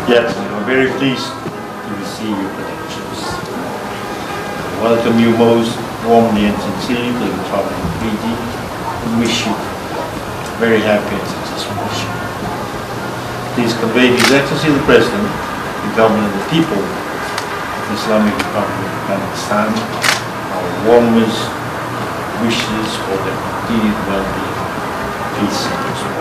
Yes, we are very pleased to receive your credentials. Welcome you most warmly and sincerely to the Republic of Fiji and wish you very happy and successful mission. Please convey to His Excellency the President, the Government and the people of the Islamic Republic of Pakistan, our warmest wishes for their continued well-being, peace and prosperity.